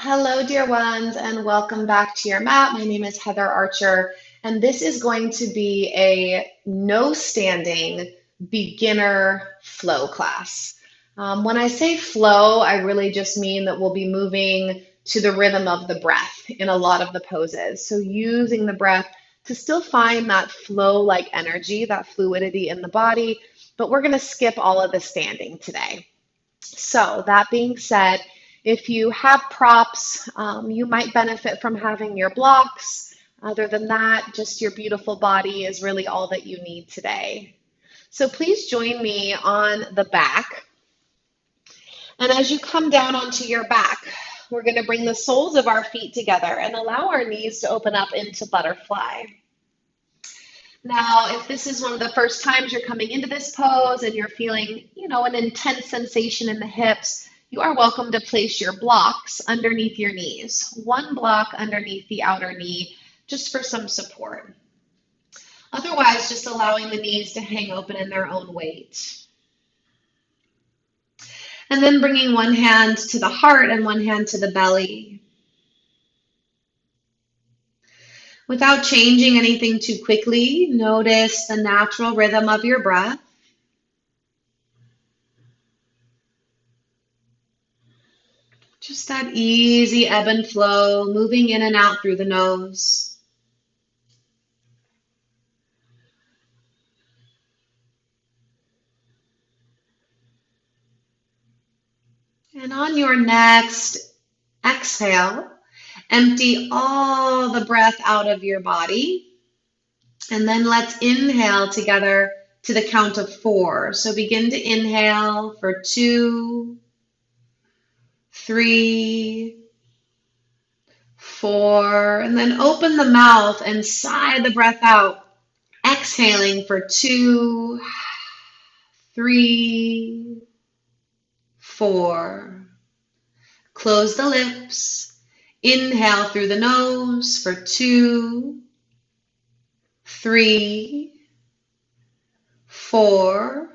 Hello, dear ones, and welcome back to your mat. My name is Heather Archer, and this is going to be a no standing beginner flow class. When I say flow, I really just mean that we'll be moving to the rhythm of the breath in a lot of the poses. So, using the breath to still find that flow like energy, that fluidity in the body, but we're going to skip all of the standing today. So, that being said, if you have props, you might benefit from having your blocks. Other than that, just your beautiful body is really all that you need today. So, please join me on the back. And as you come down onto your back, we're going to bring the soles of our feet together and allow our knees to open up into butterfly. Now, if this is one of the first times you're coming into this pose and you're feeling, an intense sensation in the hips, you are welcome to place your blocks underneath your knees. One block underneath the outer knee, just for some support. Otherwise, just allowing the knees to hang open in their own weight. And then bringing one hand to the heart and one hand to the belly. Without changing anything too quickly, notice the natural rhythm of your breath. Just that easy ebb and flow, moving in and out through the nose. And on your next exhale, empty all the breath out of your body. And then let's inhale together to the count of 4. So begin to inhale for 2, 3, 4, and then open the mouth and sigh the breath out. Exhaling for 2, 3, 4. Close the lips. Inhale through the nose for 2, 3, 4.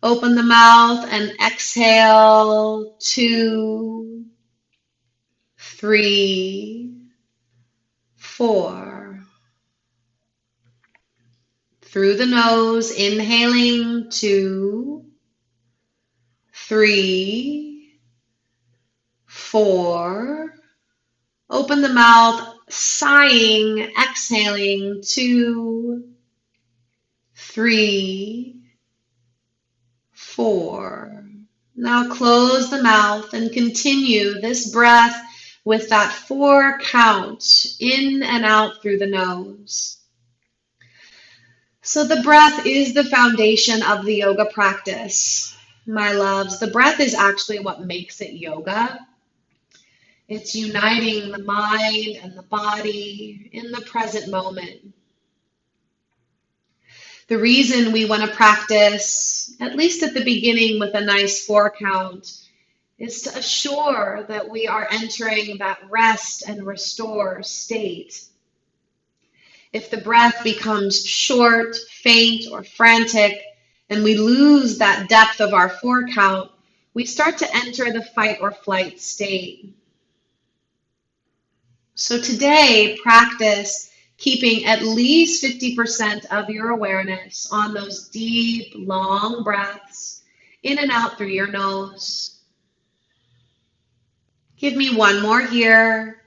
Open the mouth and exhale 2, 3, 4. Through the nose, inhaling 2, 3, 4. Open the mouth, sighing, exhaling 2, 3, 4. Now close the mouth and continue this breath with that 4 count in and out through the nose. So the breath is the foundation of the yoga practice, my loves. The breath is actually what makes it yoga. It's uniting the mind and the body in the present moment. The reason we want to practice, at least at the beginning with a nice 4 count, is to assure that we are entering that rest and restore state. If the breath becomes short, faint, or frantic, and we lose that depth of our 4 count, we start to enter the fight or flight state. So today, practice keeping at least 50% of your awareness on those deep, long breaths in and out through your nose. Give me one more here.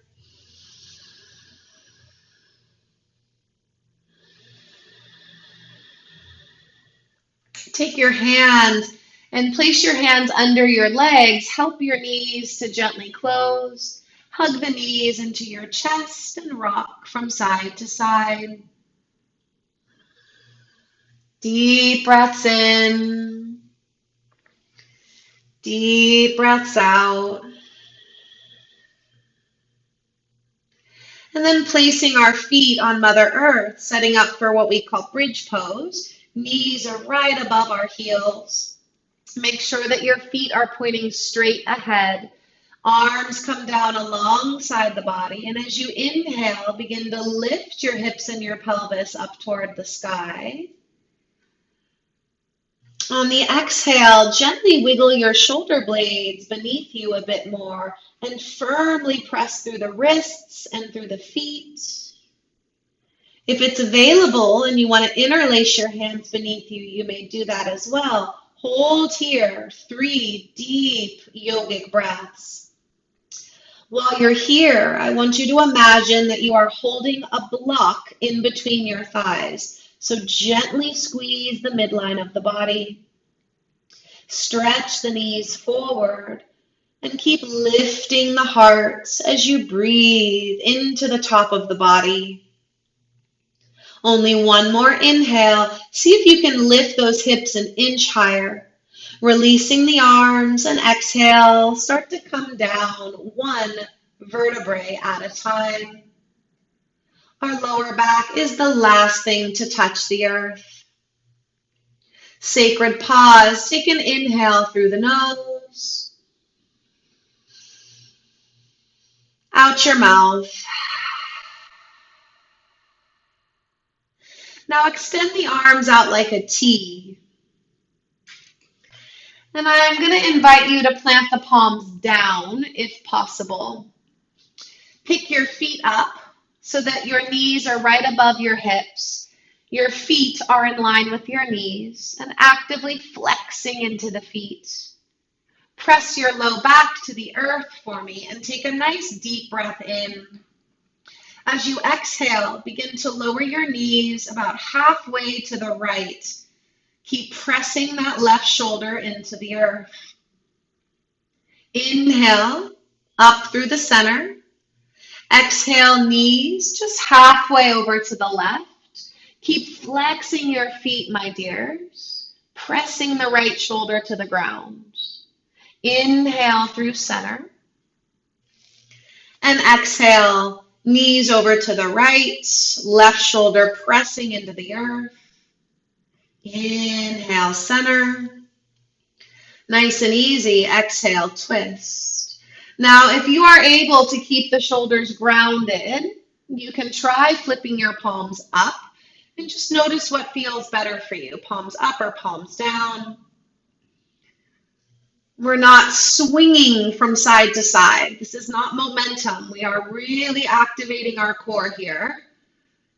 Take your hands and place your hands under your legs. Help your knees to gently close. Hug the knees into your chest and rock from side to side. Deep breaths in. Deep breaths out. And then placing our feet on Mother Earth, setting up for what we call bridge pose. Knees are right above our heels. Make sure that your feet are pointing straight ahead. Arms come down alongside the body, and as you inhale, begin to lift your hips and your pelvis up toward the sky. On the exhale, gently wiggle your shoulder blades beneath you a bit more and firmly press through the wrists and through the feet. If it's available and you want to interlace your hands beneath you, you may do that as well. Hold here, 3 deep yogic breaths. While you're here, I want you to imagine that you are holding a block in between your thighs. So gently squeeze the midline of the body. Stretch the knees forward and keep lifting the heart as you breathe into the top of the body. Only one more inhale. See if you can lift those hips an inch higher. Releasing the arms, and exhale, start to come down one vertebrae at a time. Our lower back is the last thing to touch the earth. Sacred pause. Take an inhale through the nose. Out your mouth. Now extend the arms out like a T. And I'm going to invite you to plant the palms down if possible. Pick your feet up so that your knees are right above your hips. Your feet are in line with your knees and actively flexing into the feet. Press your low back to the earth for me and take a nice deep breath in. As you exhale, begin to lower your knees about halfway to the right. Keep pressing that left shoulder into the earth. Inhale, up through the center. Exhale, knees just halfway over to the left. Keep flexing your feet, my dears. Pressing the right shoulder to the ground. Inhale through center. And exhale, knees over to the right, left shoulder pressing into the earth. Inhale, center. Nice and easy. Exhale, twist. Now, if you are able to keep the shoulders grounded, you can try flipping your palms up and just notice what feels better for you. Palms up or palms down. We're not swinging from side to side. This is not momentum. We are really activating our core here,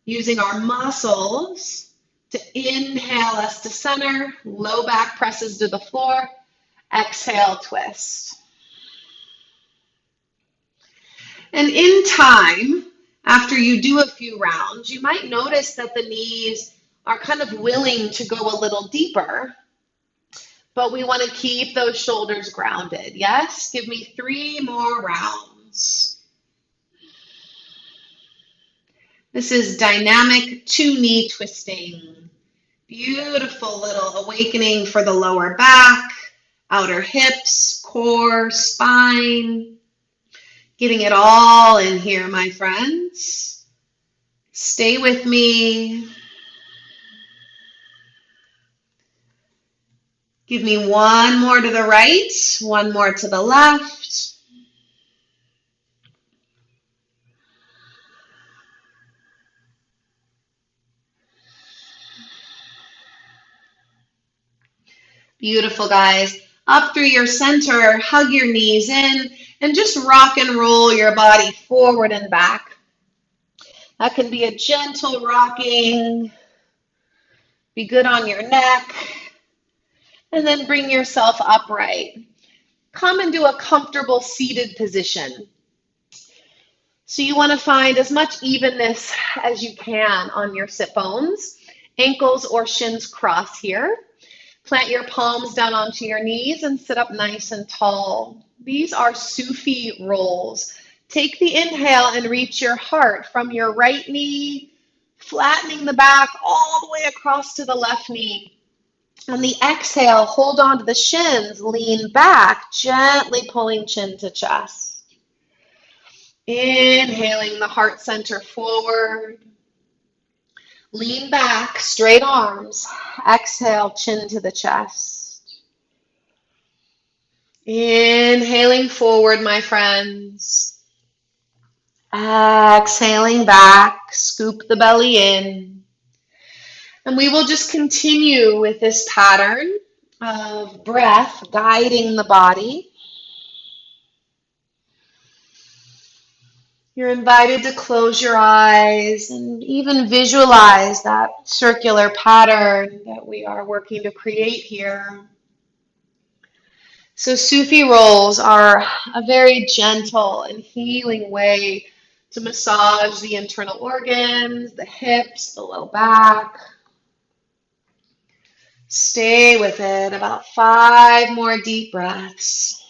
using our muscles to inhale us to center, low back presses to the floor, exhale, twist. And in time, after you do a few rounds, you might notice that the knees are kind of willing to go a little deeper, but we want to keep those shoulders grounded. Yes? Give me 3 more rounds. This is dynamic 2-knee twisting. Beautiful little awakening for the lower back, outer hips, core, spine. Getting it all in here, my friends. Stay with me. Give me 1 more to the right, 1 more to the left. Beautiful, guys. Up through your center, hug your knees in, and just rock and roll your body forward and back. That can be a gentle rocking. Be good on your neck. And then bring yourself upright. Come into a comfortable seated position. So you want to find as much evenness as you can on your sit bones. Ankles or shins cross here. Plant your palms down onto your knees and sit up nice and tall. These are sufi rolls. Take the inhale and reach your heart from your right knee, flattening the back all the way across to the left knee. On the exhale, hold on to the shins, lean back, gently pulling chin to chest. Inhaling the heart center forward. Lean back, straight arms. Exhale, chin to the chest. Inhaling forward, my friends. Exhaling back, scoop the belly in. And we will just continue with this pattern of breath guiding the body. You're invited to close your eyes and even visualize that circular pattern that we are working to create here. So Sufi rolls are a very gentle and healing way to massage the internal organs, the hips, the low back. Stay with it, about 5 more deep breaths.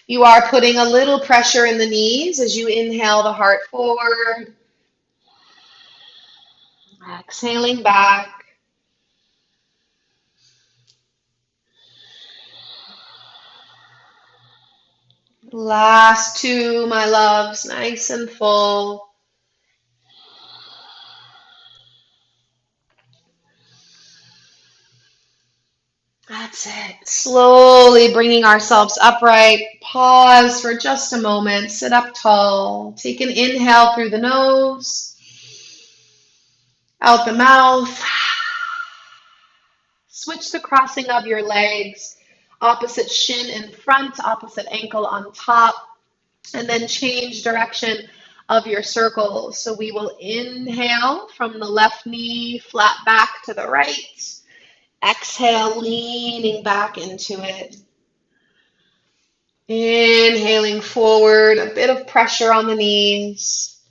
You are putting a little pressure in the knees as you inhale the heart forward. Exhaling back. Last 2, my loves, nice and full. That's it. Slowly bringing ourselves upright. Pause for just a moment. Sit up tall. Take an inhale through the nose, out the mouth. Switch the crossing of your legs. Opposite shin in front, opposite ankle on top. And then change direction of your circle. So we will inhale from the left knee, flat back to the right. Exhale, leaning back into it. Inhaling forward, a bit of pressure on the knees.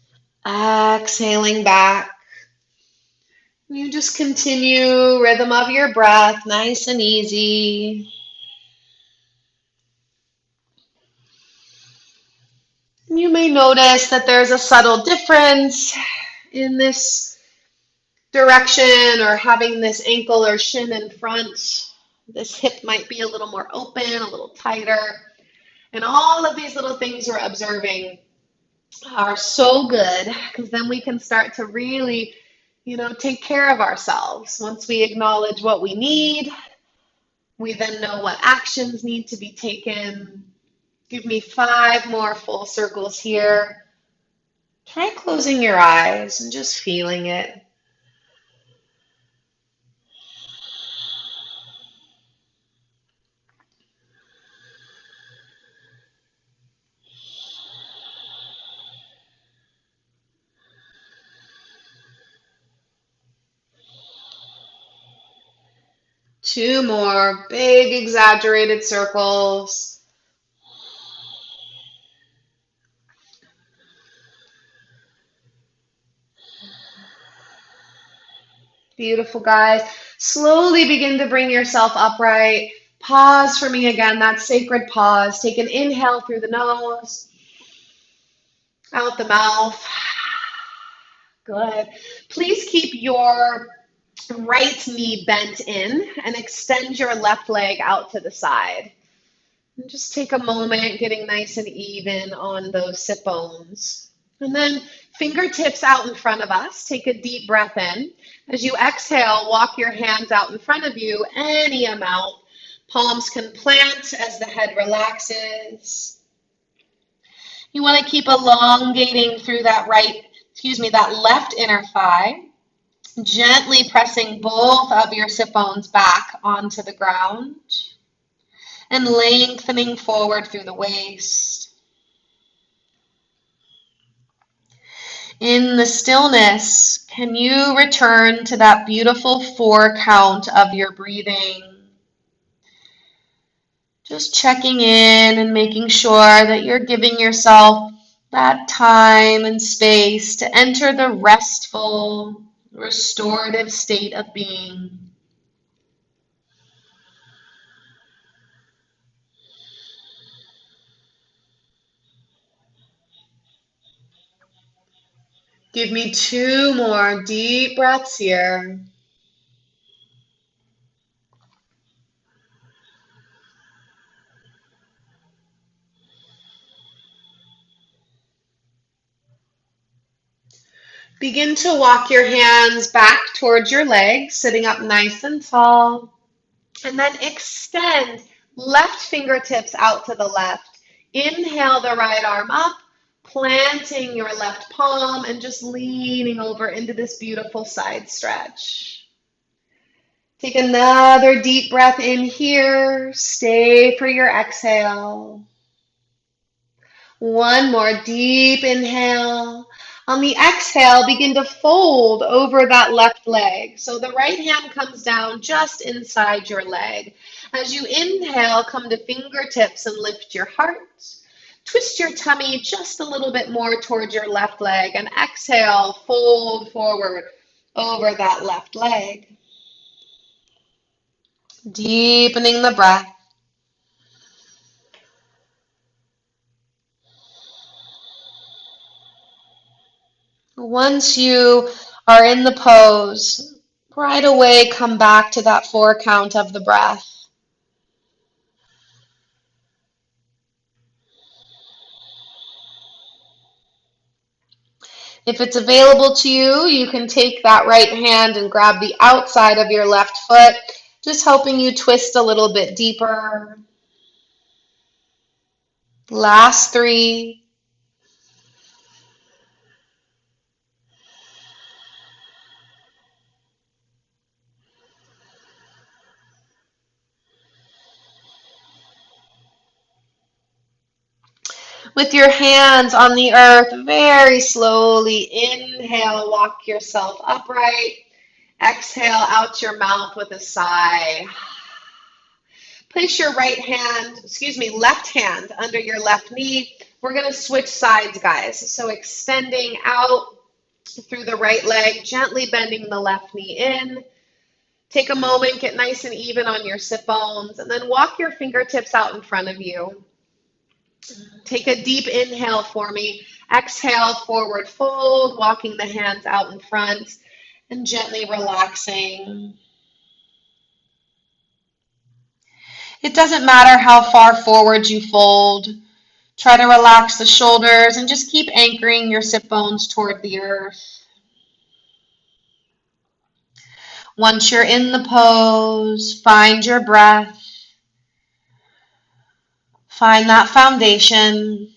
Exhaling back. You just continue rhythm of your breath, nice and easy. You may notice that there's a subtle difference in this direction or having this ankle or shin in front. This hip might be a little more open, a little tighter. And all of these little things we're observing are so good because then we can start to really, take care of ourselves. Once we acknowledge what we need, we then know what actions need to be taken. Give me 5 more full circles here. Try closing your eyes and just feeling it. Two more big exaggerated circles. Beautiful, guys. Slowly begin to bring yourself upright. Pause for me again, that sacred pause. Take an inhale through the nose, out the mouth. Good. Please keep your right knee bent in and extend your left leg out to the side. And just take a moment getting nice and even on those sit bones. And then fingertips out in front of us. Take a deep breath in. As you exhale, walk your hands out in front of you, any amount. Palms can plant as the head relaxes. You want to keep elongating through that that left inner thigh. Gently pressing both of your sit bones back onto the ground and lengthening forward through the waist. In the stillness, can you return to that beautiful 4 count of your breathing? Just checking in and making sure that you're giving yourself that time and space to enter the restful, restorative state of being. Give me 2 more deep breaths here. Begin to walk your hands back towards your legs, sitting up nice and tall. And then extend left fingertips out to the left. Inhale the right arm up, planting your left palm and just leaning over into this beautiful side stretch. Take another deep breath in here. Stay for your exhale. One more deep inhale. On the exhale, begin to fold over that left leg. So the right hand comes down just inside your leg. As you inhale, come to fingertips and lift your heart. Twist your tummy just a little bit more towards your left leg. And exhale, fold forward over that left leg. Deepening the breath. Once you are in the pose, right away come back to that 4 count of the breath. If it's available to you, you can take that right hand and grab the outside of your left foot, just helping you twist a little bit deeper. Last 3. With your hands on the earth, very slowly inhale, walk yourself upright. Exhale out your mouth with a sigh. Place your left hand under your left knee. We're going to switch sides, guys. So extending out through the right leg, gently bending the left knee in. Take a moment, get nice and even on your sit bones, and then walk your fingertips out in front of you. Take a deep inhale for me. Exhale, forward fold, walking the hands out in front and gently relaxing. It doesn't matter how far forward you fold. Try to relax the shoulders and just keep anchoring your sit bones toward the earth. Once you're in the pose, find your breath. Find that foundation.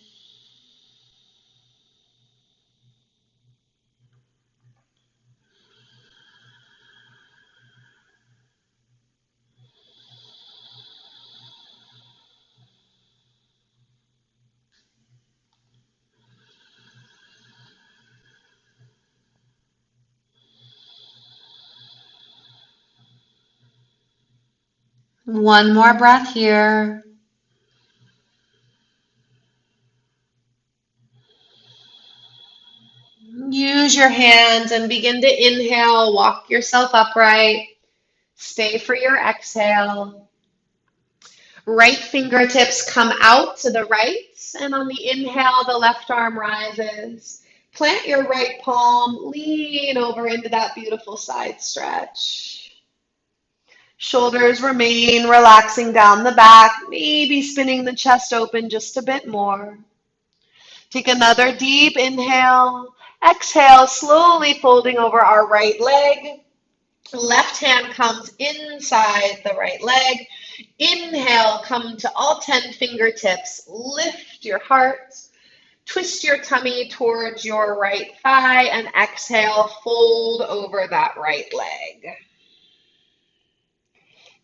One more breath here. Use your hands and begin to inhale, walk yourself upright. Stay for your exhale. Right fingertips come out to the right, and on the inhale, the left arm rises. Plant your right palm, lean over into that beautiful side stretch. Shoulders remain relaxing down the back, maybe spinning the chest open just a bit more. Take another deep inhale. Exhale, slowly folding over our right leg. Left hand comes inside the right leg. Inhale, come to all 10 fingertips. Lift your heart. Twist your tummy towards your right thigh and exhale, fold over that right leg.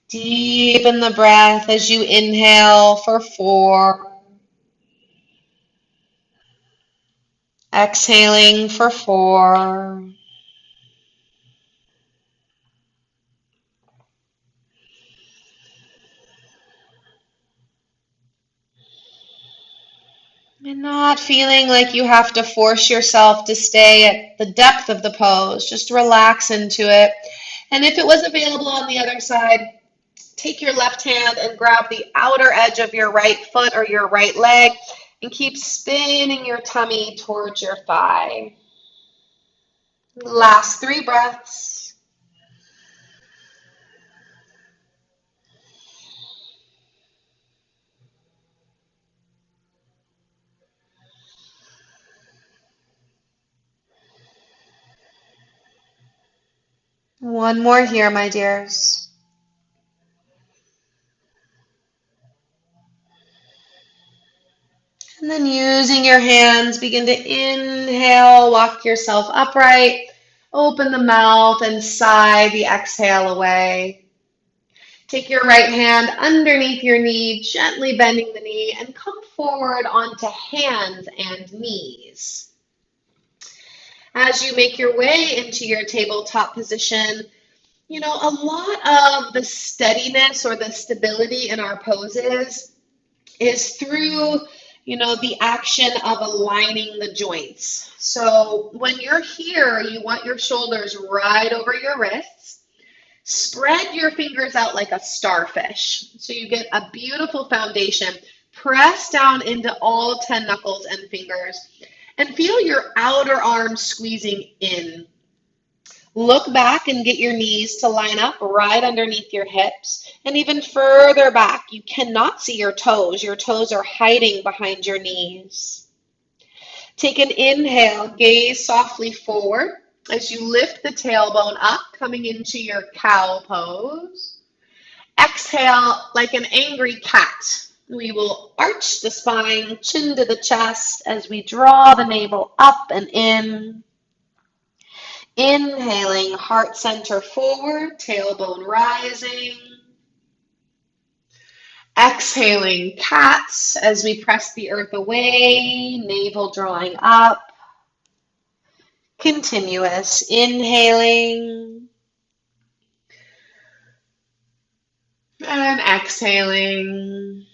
Deepen the breath as you inhale for 4. Exhaling for 4. And not feeling like you have to force yourself to stay at the depth of the pose. Just relax into it. And if it was available on the other side, take your left hand and grab the outer edge of your right foot or your right leg and keep spinning your tummy towards your thigh. Last 3 breaths. One more here, my dears. And then using your hands, begin to inhale, walk yourself upright, open the mouth and sigh the exhale away. Take your right hand underneath your knee, gently bending the knee, and come forward onto hands and knees. As you make your way into your tabletop position, a lot of the steadiness or the stability in our poses is through, the action of aligning the joints. So when you're here, you want your shoulders right over your wrists. Spread your fingers out like a starfish. So you get a beautiful foundation. Press down into all 10 knuckles and fingers and feel your outer arms squeezing in. Look back and get your knees to line up right underneath your hips and even further back. You cannot see your toes. Your toes are hiding behind your knees. Take an inhale, gaze softly forward as you lift the tailbone up, coming into your cow pose. Exhale like an angry cat. We will arch the spine, chin to the chest as we draw the navel up and in. Inhaling, heart center forward, tailbone rising. Exhaling, cats as we press the earth away, navel drawing up. Continuous inhaling and exhaling.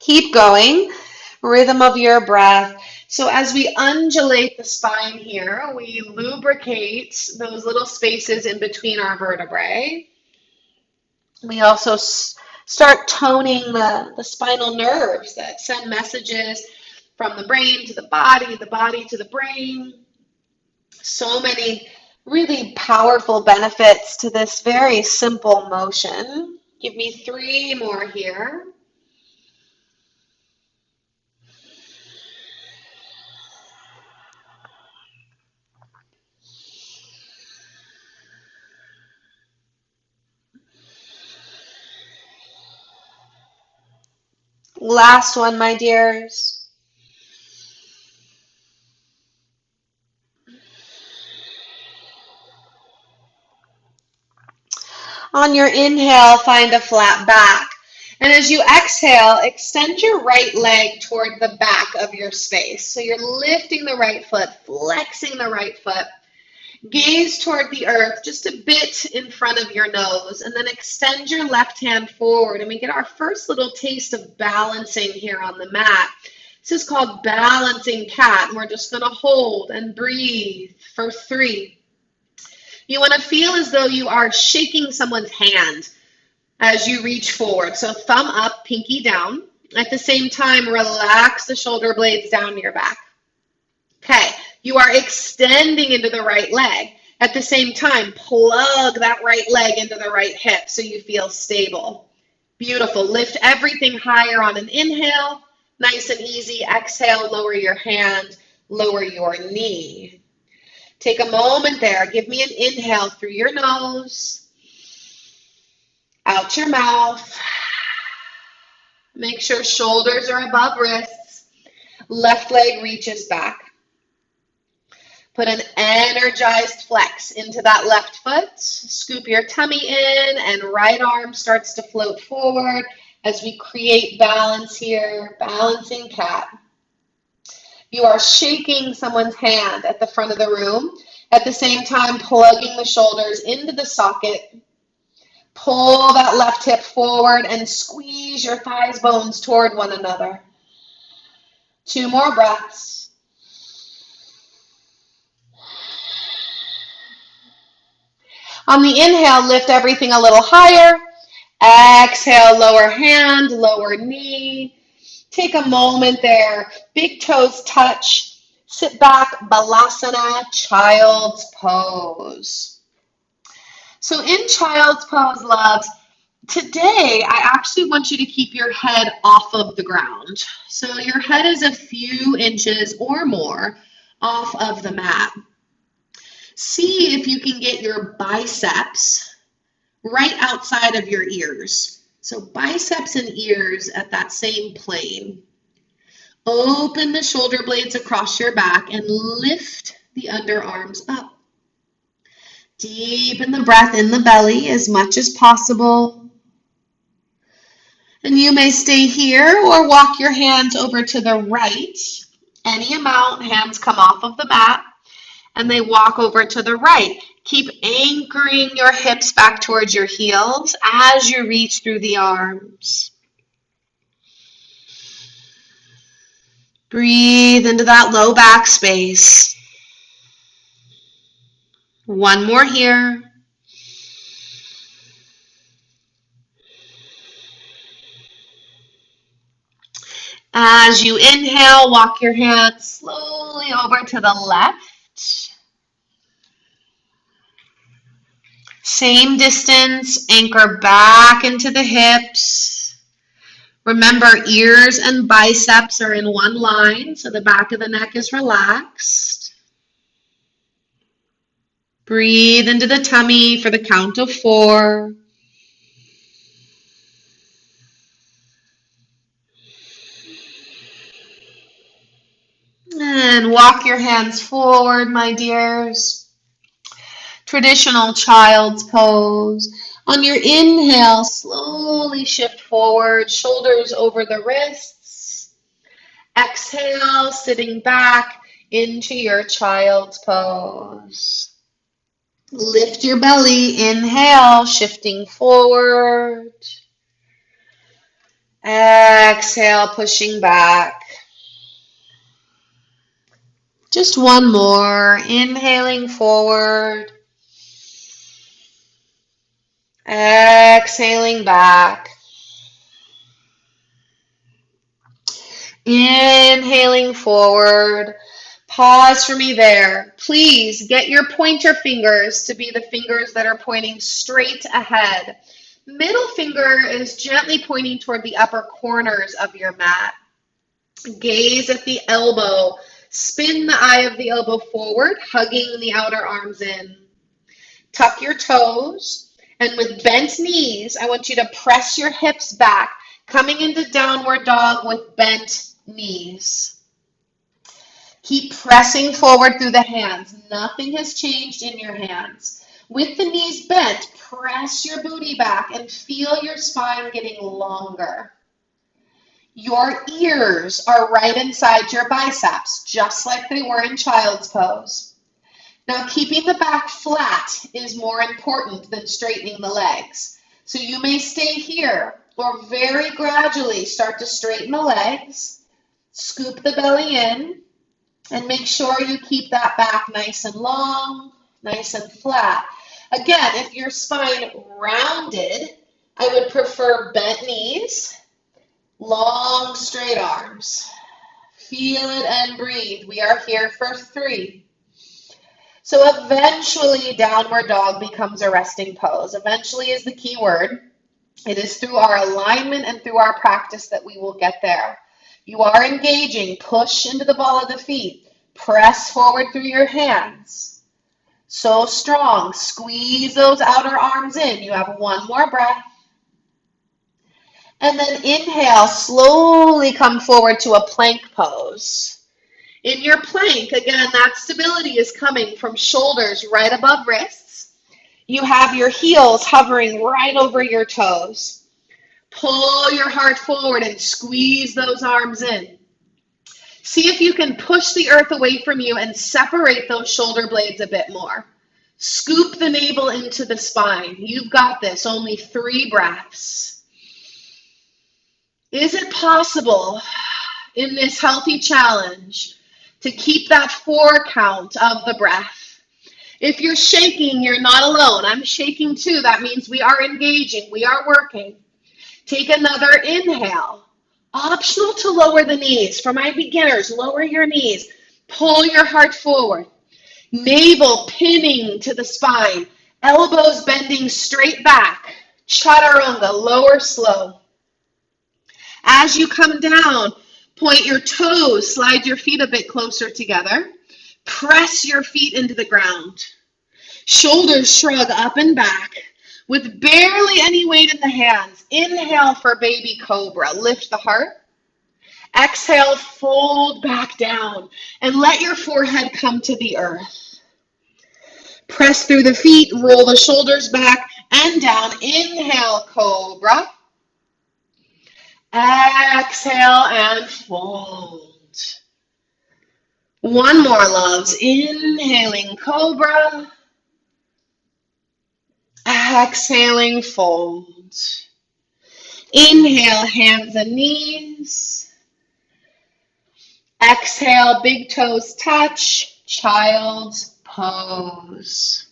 Keep going, rhythm of your breath. So as we undulate the spine here, we lubricate those little spaces in between our vertebrae. We also start toning the spinal nerves that send messages from the brain to the body to the brain. So many really powerful benefits to this very simple motion. Give me 3 more here. Last one, my dears. On your inhale, find a flat back. And as you exhale, extend your right leg toward the back of your space. So you're lifting the right foot, flexing the right foot. Gaze toward the earth just a bit in front of your nose, and then extend your left hand forward. And we get our first little taste of balancing here on the mat. This is called balancing cat, and we're just going to hold and breathe for 3. You want to feel as though you are shaking someone's hand as you reach forward. So thumb up, pinky down. At the same time, relax the shoulder blades down your back. Okay, you are extending into the right leg. At the same time, plug that right leg into the right hip so you feel stable. Beautiful. Lift everything higher on an inhale. Nice and easy. Exhale, lower your hand, lower your knee. Take a moment there. Give me an inhale through your nose, out your mouth. Make sure shoulders are above wrists. Left leg reaches back. Put an energized flex into that left foot. Scoop your tummy in and right arm starts to float forward as we create balance here, balancing cat. You are shaking someone's hand at the front of the room. At the same time, plugging the shoulders into the socket. Pull that left hip forward and squeeze your thighs bones toward one another. 2 more breaths. On the inhale, lift everything a little higher. Exhale, lower hand, lower knee. Take a moment there. Big toes touch. Sit back, balasana, child's pose. So in child's pose, loves, today I actually want you to keep your head off of the ground. So your head is a few inches or more off of the mat. See if you can get your biceps right outside of your ears. So biceps and ears at that same plane. Open the shoulder blades across your back and lift the underarms up. Deepen the breath in the belly as much as possible. And you may stay here or walk your hands over to the right. Any amount, hands come off of the mat and they walk over to the right. Keep anchoring your hips back towards your heels as you reach through the arms. Breathe into that low back space. One more here. As you inhale, walk your hands slowly over to the left. Same distance, anchor back into the hips. Remember, ears and biceps are in one line, so the back of the neck is relaxed. Breathe into the tummy for the count of 4. And walk your hands forward, my dears. Traditional child's pose. On your inhale, slowly shift forward, shoulders over the wrists. Exhale, sitting back into your child's pose. Lift your belly, inhale, shifting forward. Exhale, pushing back. Just one more, inhaling forward. Exhaling back. Inhaling forward. Pause for me there. Please get your pointer fingers to be the fingers that are pointing straight ahead. Middle finger is gently pointing toward the upper corners of your mat. Gaze at the elbow. Spin the eye of the elbow forward, hugging the outer arms in. Tuck your toes, and with bent knees, I want you to press your hips back, coming into downward dog with bent knees. Keep pressing forward through the hands. Nothing has changed in your hands. With the knees bent, press your booty back and feel your spine getting longer. Your ears are right inside your biceps, just like they were in child's pose. Now, keeping the back flat is more important than straightening the legs. So you may stay here or very gradually start to straighten the legs, scoop the belly in, and make sure you keep that back nice and long, nice and flat. Again, if your spine rounded, I would prefer bent knees, long, straight arms. Feel it and breathe. We are here for 3. So eventually, downward dog becomes a resting pose. Eventually is the key word. It is through our alignment and through our practice that we will get there. You are engaging. Push into the ball of the feet. Press forward through your hands. So strong. Squeeze those outer arms in. You have one more breath. And then inhale, slowly come forward to a plank pose. In your plank, again, that stability is coming from shoulders right above wrists. You have your heels hovering right over your toes. Pull your heart forward and squeeze those arms in. See if you can push the earth away from you and separate those shoulder blades a bit more. Scoop the navel into the spine. You've got this. Only 3 breaths. Is it possible in this healthy challenge to keep that 4 count of the breath? If you're shaking, you're not alone. I'm shaking too. That means we are engaging. We are working. Take another inhale. Optional to lower the knees. For my beginners, lower your knees. Pull your heart forward. Navel pinning to the spine. Elbows bending straight back. Chaturanga, lower slow. As you come down, point your toes, slide your feet a bit closer together. Press your feet into the ground. Shoulders shrug up and back with barely any weight in the hands. Inhale for baby cobra. Lift the heart. Exhale, fold back down and let your forehead come to the earth. Press through the feet, roll the shoulders back and down. Inhale, cobra. Exhale and fold. One more, loves. Inhaling, cobra. Exhaling, fold. Inhale, hands and knees. Exhale, big toes touch, child's pose.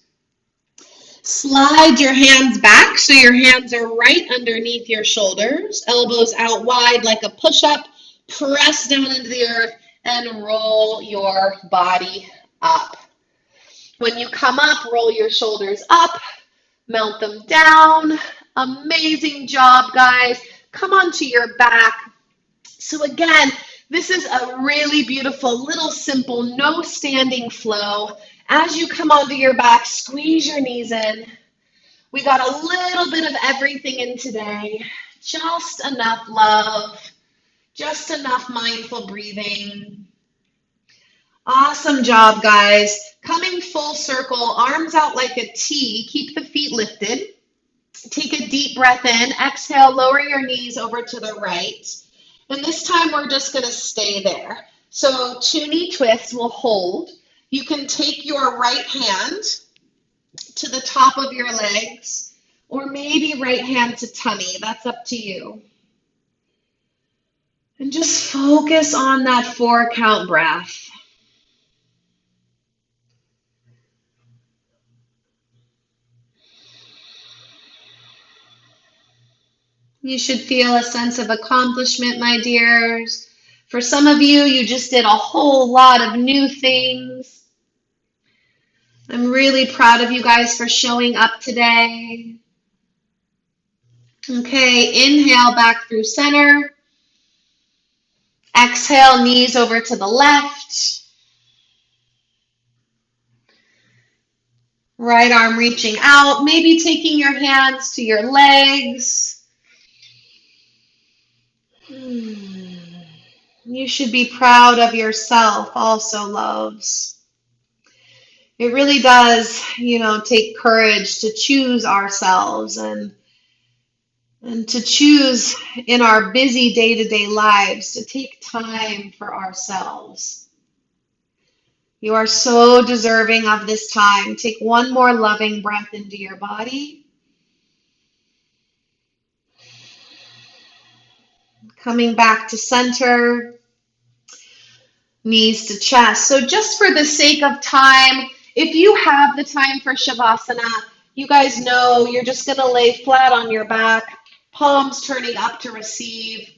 Slide your hands back so your hands are right underneath your shoulders, elbows out wide like a push-up. Press down into the earth and roll your body up. When you come up, roll your shoulders up, melt them down. Amazing job, guys. Come onto your back. So again, this is a really beautiful, little simple, no standing flow. As you come onto your back, squeeze your knees in. We got a little bit of everything in today. Just enough love, just enough mindful breathing. Awesome job, guys. Coming full circle, arms out like a T. Keep the feet lifted. Take a deep breath in. Exhale, lower your knees over to the right. And this time we're just going to stay there. So 2 knee twists will hold. You can take your right hand to the top of your legs, or maybe right hand to tummy. That's up to you. And just focus on that 4 count breath. You should feel a sense of accomplishment, my dears. For some of you, you just did a whole lot of new things. I'm really proud of you guys for showing up today. Okay, inhale back through center. Exhale, knees over to the left. Right arm reaching out, maybe taking your hands to your legs. You should be proud of yourself also, loves. It really does, take courage to choose ourselves and to choose in our busy day-to-day lives to take time for ourselves. You are so deserving of this time. Take one more loving breath into your body. Coming back to center, knees to chest. So just for the sake of time, if you have the time for Shavasana, you guys know you're just going to lay flat on your back, palms turning up to receive.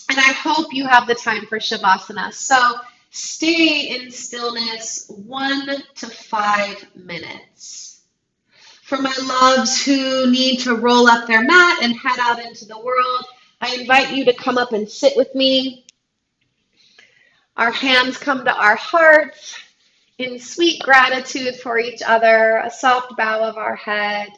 And I hope you have the time for Shavasana. So stay in stillness 1 to 5 minutes. For my loves who need to roll up their mat and head out into the world, I invite you to come up and sit with me. Our hands come to our hearts in sweet gratitude for each other, a soft bow of our head.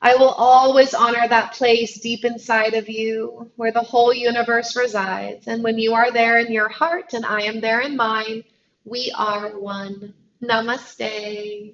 I will always honor that place deep inside of you where the whole universe resides. And when you are there in your heart and I am there in mine, we are one. Namaste.